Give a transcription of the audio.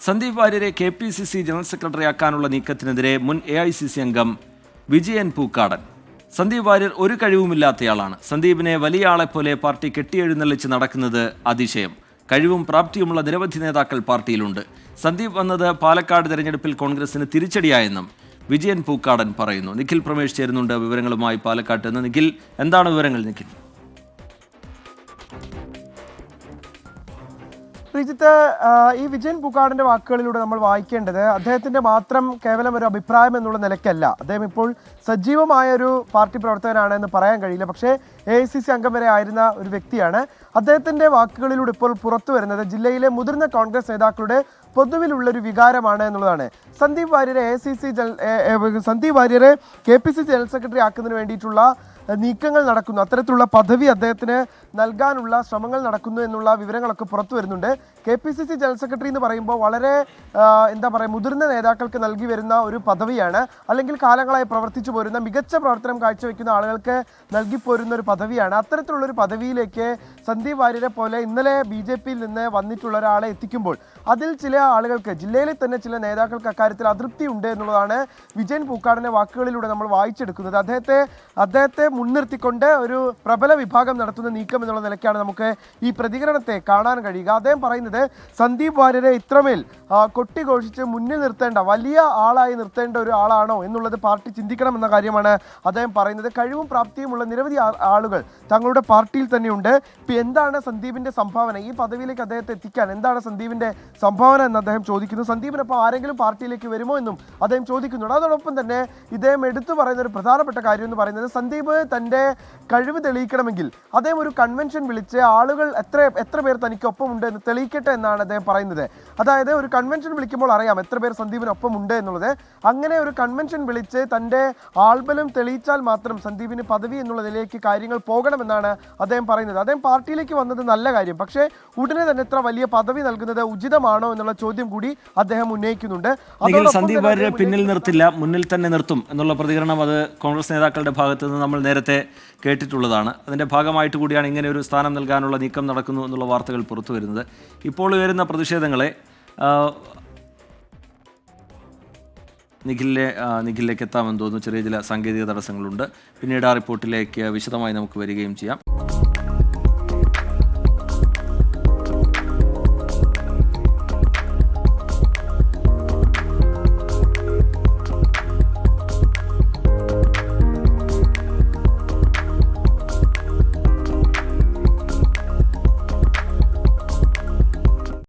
Sandeep വാര്യരെ KPCC general സെക്രട്ടറിയാക്കാനുള്ള നീക്കത്തിനെതിരെ മുൻ AICC അംഗം വിജയൻ പൂക്കാടൻ. സന്ദീപ് വാര്യർ ഒരു കഴിവുമില്ലാത്തയാളാണ്. സന്ദീപിനെ വലിയ ആളെപ്പോലെ പാർട്ടി കെട്ടിയെഴുന്നള്ളിച്ച് നടക്കുന്നത് അതിശയം. കഴിവും പ്രാപ്തിയുമുള്ള നിരവധി നേതാക്കൾ പാർട്ടിയിലുണ്ട്. സന്ദീപ് വന്നത് പാലക്കാട് തെരഞ്ഞെടുപ്പിൽ കോൺഗ്രസിന് തിരിച്ചടിയായെന്നും വിജയൻ പൂക്കാടൻ പറയുന്നു. നിഖിൽ പ്രമേഷ് ചേരുന്നുണ്ട് വിവരങ്ങളുമായി പാലക്കാട്ട് നിന്ന്. നിഖിൽ, എന്താണ് വിവരങ്ങൾ? നിഖിൽ, ശ്രീജിത്ത്, ഈ വിജയൻ പൂക്കാടിന്റെ വാക്കുകളിലൂടെ നമ്മൾ വായിക്കേണ്ടത് അദ്ദേഹത്തിന്റെ മാത്രം കേവലം ഒരു അഭിപ്രായം എന്നുള്ള നിലയ്ക്കല്ല. അദ്ദേഹം ഇപ്പോൾ സജീവമായ ഒരു പാർട്ടി പ്രവർത്തകനാണ് എന്ന് പറയാൻ കഴിയില്ല. പക്ഷേ AICC അംഗം വരെ ആയിരുന്ന ഒരു വ്യക്തിയാണ്. അദ്ദേഹത്തിന്റെ വാക്കുകളിലൂടെ ഇപ്പോൾ പുറത്തു വരുന്നത് ജില്ലയിലെ മുതിർന്ന കോൺഗ്രസ് നേതാക്കളുടെ പൊതുവിലുള്ളൊരു വികാരമാണ് എന്നുള്ളതാണ്. സന്ദീപ് വാര്യരെ KPCC ജനറൽ സെക്രട്ടറി ആക്കുന്നതിന് വേണ്ടിയിട്ടുള്ള നീക്കങ്ങൾ നടക്കുന്നു, അത്തരത്തിലുള്ള പദവി അദ്ദേഹത്തിന് നൽകാനുള്ള ശ്രമങ്ങൾ നടക്കുന്നു എന്നുള്ള വിവരങ്ങളൊക്കെ പുറത്തു വരുന്നുണ്ട്. KPCC ജനറൽ സെക്രട്ടറി എന്ന് പറയുമ്പോൾ വളരെ മുതിർന്ന നേതാക്കൾക്ക് നൽകി വരുന്ന ഒരു പദവിയാണ്, അല്ലെങ്കിൽ കാലങ്ങളായി പ്രവർത്തിച്ചു പോരുന്ന മികച്ച പ്രവർത്തനം കാഴ്ചവെക്കുന്ന ആളുകൾക്ക് നൽകി പോരുന്ന ഒരു പദവിയാണ്. അത്തരത്തിലുള്ളൊരു പദവിയിലേക്ക് സന്ദീപ് വാര്യരെ പോലെ ഇന്നലെ BJPയിൽ നിന്ന് വന്നിട്ടുള്ള ഒരാളെ എത്തിക്കുമ്പോൾ അതിൽ ചില ആളുകൾക്ക്, ജില്ലയിലെ തന്നെ ചില നേതാക്കൾക്ക് അക്കാര്യത്തിൽ അതൃപ്തി ഉണ്ട് എന്നുള്ളതാണ് വിജയൻ പൂക്കാടിന്റെ വാക്കുകളിലൂടെ നമ്മൾ വായിച്ചെടുക്കുന്നത്. അദ്ദേഹത്തെ മുൻനിർത്തിക്കൊണ്ട് ഒരു പ്രബല വിഭാഗം നടത്തുന്ന നീക്കം എന്നുള്ള നിലയ്ക്കാണ് നമുക്ക് ഈ പ്രതികരണത്തെ കാണാൻ കഴിയുക. അദ്ദേഹം പറയുന്നത് സന്ദീപ് വാര്യരെ ഇത്രമേൽ കൊട്ടിഘോഷിച്ച് മുന്നിൽ നിർത്തേണ്ട, വലിയ ആളായി നിർത്തേണ്ട ഒരു ആളാണോ എന്നുള്ളത് പാർട്ടി ചിന്തിക്കണം എന്ന കാര്യമാണ് അദ്ദേഹം പറയുന്നത്. കഴിവും പ്രാപ്തിയുമുള്ള നിരവധി ആളുകൾ തങ്ങളുടെ പാർട്ടിയിൽ തന്നെയുണ്ട്. ഇപ്പം എന്താണ് സന്ദീപിന്റെ സംഭാവന, ഈ പദവിയിലേക്ക് അദ്ദേഹത്തെ എത്തിക്കാൻ എന്താണ് സന്ദീപിന്റെ സംഭാവന എന്ന് അദ്ദേഹം ചോദിക്കുന്നു. സന്ദീപിനൊപ്പം ആരെങ്കിലും പാർട്ടിയിലേക്ക് വരുമോ എന്നും അദ്ദേഹം ചോദിക്കുന്നുണ്ട്. അതോടൊപ്പം തന്നെ ഇദ്ദേഹം എടുത്തു പറയുന്ന ഒരു പ്രധാനപ്പെട്ട കാര്യം എന്ന് പറയുന്നത് സന്ദീപ് തൻ്റെ കഴിവ് തെളിയിക്കണമെങ്കിൽ അദ്ദേഹം ഒരു കൺവെൻഷൻ വിളിച്ച് ആളുകൾ എത്ര പേർ തനിക്കൊപ്പം ഉണ്ട് എന്ന് തെളിയിക്കട്ടെ എന്നാണ് അദ്ദേഹം പറയുന്നത്. അതായത് ഒരു കൺവെൻഷൻ വിളിക്കുമ്പോൾ അറിയാം എത്ര പേർ സന്ദീപിനൊപ്പം ഉണ്ട് എന്നുള്ളത്. അങ്ങനെ ഒരു കൺവെൻഷൻ വിളിച്ച് തൻ്റെ ആൾബലം തെളിയിച്ചാൽ മാത്രം സന്ദീപിന് പദവി എന്നുള്ളതിലേക്ക് കാര്യങ്ങൾ പോകണമെന്നാണ് അദ്ദേഹം പറയുന്നത്. അദ്ദേഹം പാർട്ടിയിലേക്ക് വന്നത് നല്ല കാര്യം, പക്ഷേ ഉടനെ തന്നെ ഇത്ര വലിയ പദവി നൽകുന്നത് ഉചിതമാണോ എന്നുള്ള ചോദ്യം കൂടി അദ്ദേഹം ഉന്നയിക്കുന്നുണ്ട്. സന്ദീപ് വാര്യരെ പിന്നിൽ നിർത്തില്ല, മുന്നിൽ തന്നെ നിർത്തും എന്നുള്ള പ്രതികരണം അത് കോൺഗ്രസ് നേതാക്കളുടെ ഭാഗത്ത് നിന്ന് നമ്മൾ നേരത്തെ കേട്ടിട്ടുള്ളതാണ്. അതിൻ്റെ ഭാഗമായിട്ട് കൂടിയാണ് ഇങ്ങനെ ഒരു സ്ഥാനം നൽകാനുള്ള നീക്കം നടക്കുന്നു എന്നുള്ള വാർത്തകൾ പുറത്തു വരുന്നത്. ഇപ്പോൾ വരുന്ന പ്രതിഷേധങ്ങളെ നിഖിലിലേക്ക് എത്താമെന്ന് തോന്നുന്നു. ചെറിയ ചില സാങ്കേതിക തടസ്സങ്ങളുണ്ട്. പിന്നീട് ആ റിപ്പോർട്ടിലേക്ക് വിശദമായി നമുക്ക് വരികയും ചെയ്യാം.